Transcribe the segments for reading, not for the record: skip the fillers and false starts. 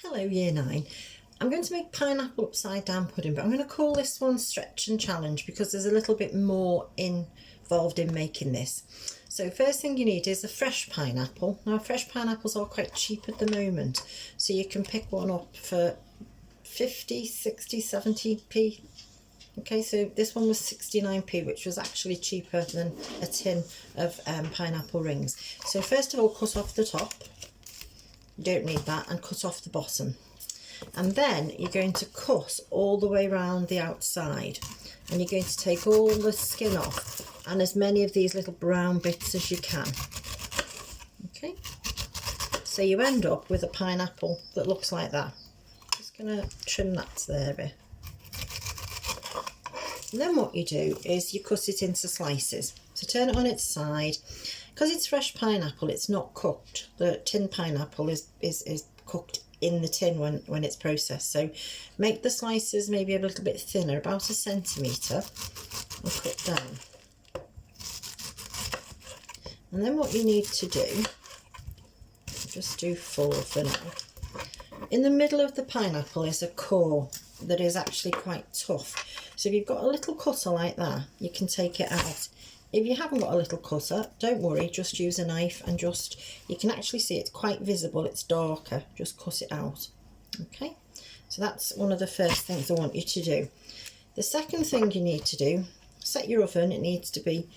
Hello Year 9. I'm going to make pineapple upside down pudding, but I'm going to call this one Stretch and Challenge because there's a little bit more involved in making this. So first thing you need is a fresh pineapple. Now fresh pineapples are quite cheap at the moment, so you can pick one up for 50, 60, 70p. Okay, so this one was 69p, which was actually cheaper than a tin of pineapple rings. So first of all, cut off the top. You don't need that, and cut off the bottom. And then you're going to cut all the way around the outside, and you're going to take all the skin off and as many of these little brown bits as you can. Okay, so you end up with a pineapple that looks like that. Just going to trim that to there a bit. And then what you do is you cut it into slices. So turn it on its side. Because it's fresh pineapple, it's not cooked. The tin pineapple is cooked in the tin when it's processed. So make the slices maybe a little bit thinner, about 1 centimetre, and cut down. And then what you need to do, just do 4 for now. In the middle of the pineapple is a core that is actually quite tough. So if you've got a little cutter like that, you can take it out. If you haven't got a little cutter, don't worry, just use a knife and you can actually see it's quite visible, it's darker, just cut it out. Okay, so that's one of the first things I want you to do. The second thing you need to do, set your oven. It needs to be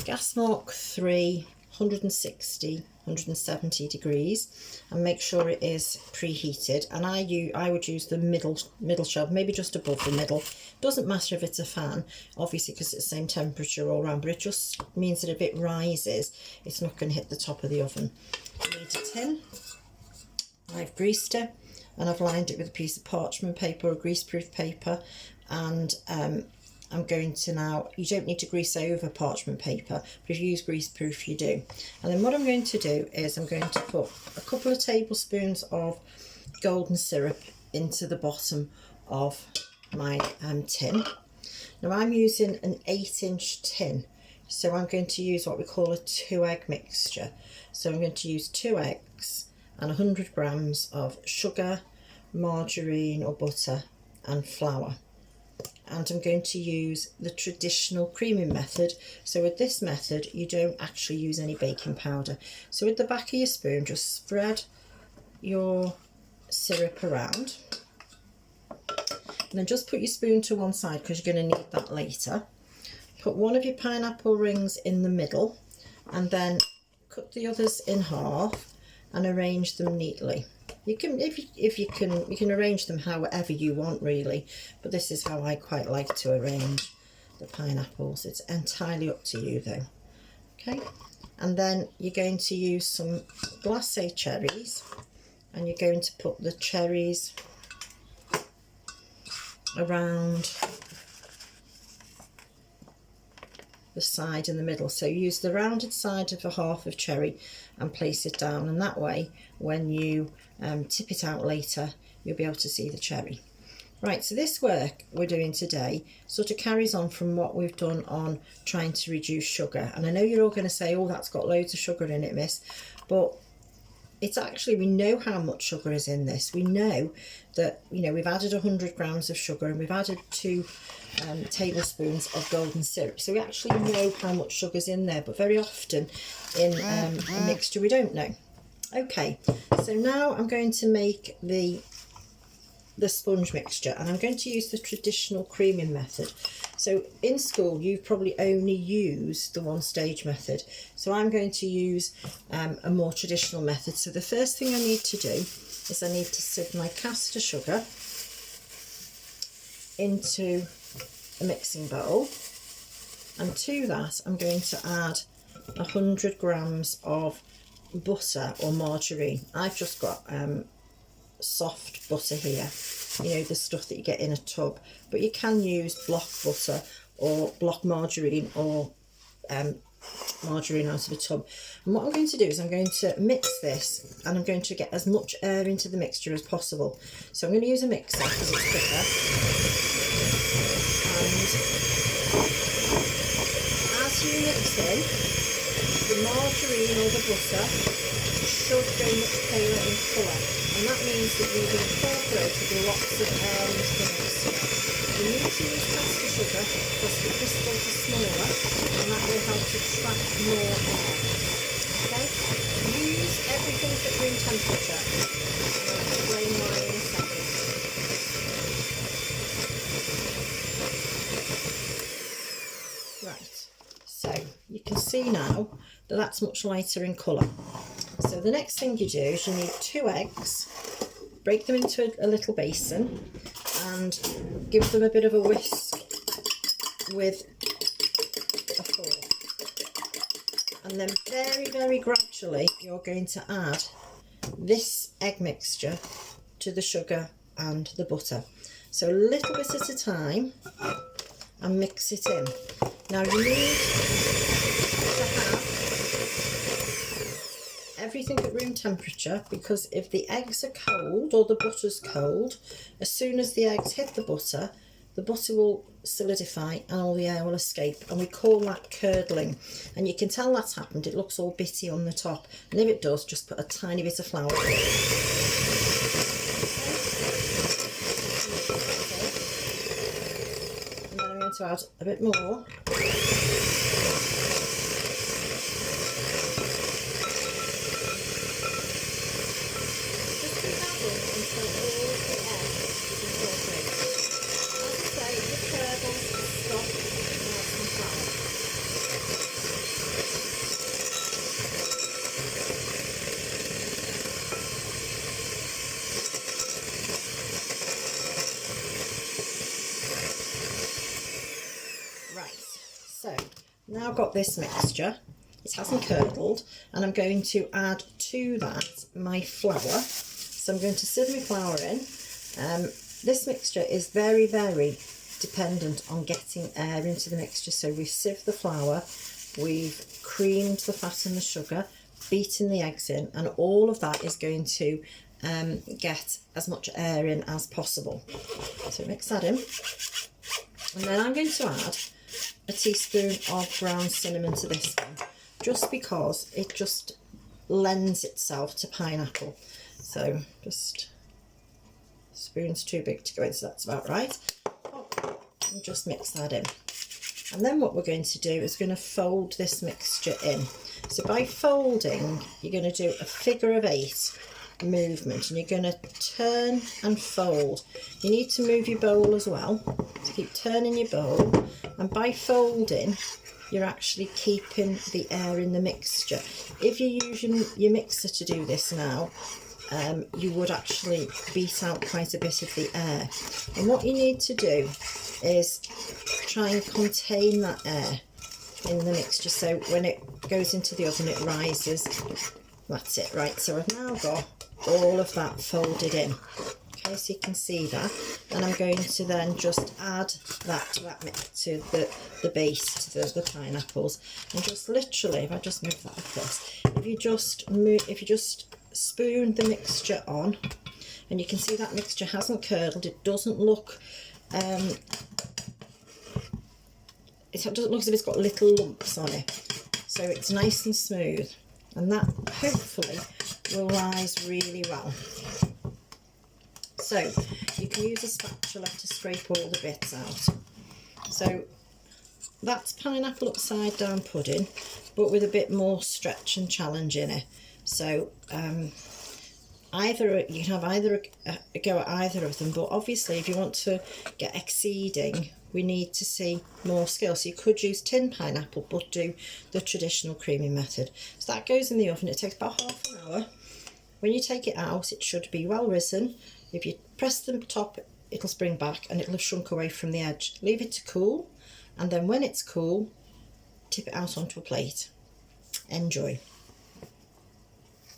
gas mark 3, 160, 170 degrees, and make sure it is preheated. And I would use the middle shelf, maybe just above the middle. Doesn't matter if it's a fan, obviously, because it's the same temperature all around, but it just means that if it rises, it's not going to hit the top of the oven. You need a tin. I've greased it, and I've lined it with a piece of parchment paper or greaseproof paper, and I'm going to now, you don't need to grease over parchment paper, but if you use greaseproof you do. And then what I'm going to do is I'm going to put a couple of tablespoons of golden syrup into the bottom of my tin. Now I'm using an 8-inch tin, so I'm going to use what we call a 2-egg mixture. So I'm going to use 2 eggs and 100 grams of sugar, margarine or butter and flour. And I'm going to use the traditional creaming method. So with this method, you don't actually use any baking powder. So with the back of your spoon, just spread your syrup around. And then just put your spoon to one side because you're going to need that later. Put one of your pineapple rings in the middle, and then cut the others in half and arrange them neatly. You can, you can arrange them however you want really, but this is how I quite like to arrange the pineapples. It's entirely up to you though. Okay, and then you're going to use some glacé cherries, and you're going to put the cherries around the side and the middle. So use the rounded side of a half of cherry and place it down, and that way when you tip it out later you'll be able to see the cherry. Right, so this work we're doing today sort of carries on from what we've done on trying to reduce sugar. And I know you're all going to say, oh, that's got loads of sugar in it, miss, but it's actually, we know how much sugar is in this. We know that, you know, we've added 100 grams of sugar and we've added 2 tablespoons of golden syrup. So we actually know how much sugar's in there, but very often in a mixture we don't know. Okay, so now I'm going to make the sponge mixture, and I'm going to use the traditional creaming method. So in school you've probably only used the one-stage method, so I'm going to use a more traditional method. So the first thing I need to do is I need to sieve my caster sugar into a mixing bowl, and to that I'm going to add 100 grams of butter or margarine. I've just got soft butter here, you know, the stuff that you get in a tub, but you can use block butter or block margarine or margarine out of a tub. And what I'm going to do is I'm going to mix this, and I'm going to get as much air into the mixture as possible. So I'm going to use a mixer because it's quicker, and as you mix in, the margarine or the butter should go much paler in colour, and that means means that we've incorporated lots of air into the mixture. You need to use caster sugar because the crystals are smaller and that will help to trap more air. Okay? Use everything at room temperature. I'll explain why in a second. Right, so you can see now that that's much lighter in colour. So the next thing you do is you need 2 eggs, break them into a little basin and give them a bit of a whisk with a fork. And then very, very gradually you're going to add this egg mixture to the sugar and the butter. So a little bit at a time and mix it in. Now you need to have everything at room temperature, because if the eggs are cold or the butter's cold, as soon as the eggs hit the butter will solidify and all the air will escape, and we call that curdling. And you can tell that's happened, it looks all bitty on the top, and if it does, just put a tiny bit of flour in. And then I'm going to add a bit more. So now I've got this mixture, it hasn't curdled, and I'm going to add to that my flour. So I'm going to sieve my flour in. This mixture is very, very dependent on getting air into the mixture. So we've sieved the flour, we've creamed the fat and the sugar, beaten the eggs in, and all of that is going to get as much air in as possible. So mix that in, and then I'm going to add a teaspoon of ground cinnamon to this one, just because it just lends itself to pineapple. So just, spoon's too big to go in, so that's about right. And just mix that in. And then what we're going to do is going to fold this mixture in. So by folding, you're going to do a figure of 8 movement, and you're going to turn and fold. You need to move your bowl as well, so keep turning your bowl, and by folding you're actually keeping the air in the mixture. If you're using your mixer to do this now, you would actually beat out quite a bit of the air, and what you need to do is try and contain that air in the mixture, so when it goes into the oven it rises. That's it. Right, so I've now got all of that folded in. Okay, so you can see that, and I'm going to then just add that to the base, to the pineapples, and just literally, if I just move that across, if you just spoon the mixture on, and you can see that mixture hasn't curdled, it doesn't look it doesn't look as if it's got little lumps on it, so it's nice and smooth, and that hopefully will rise really well. So you can use a spatula to scrape all the bits out. So that's pineapple upside down pudding, but with a bit more stretch and challenge in it. So you can have either a go at either of them, but obviously if you want to get exceeding, we need to see more skill. So you could use tin pineapple, but do the traditional creaming method. So that goes in the oven. It takes about half an hour. When you take it out, it should be well risen. If you press the top, it'll spring back and it'll have shrunk away from the edge. Leave it to cool, and then when it's cool, tip it out onto a plate. Enjoy.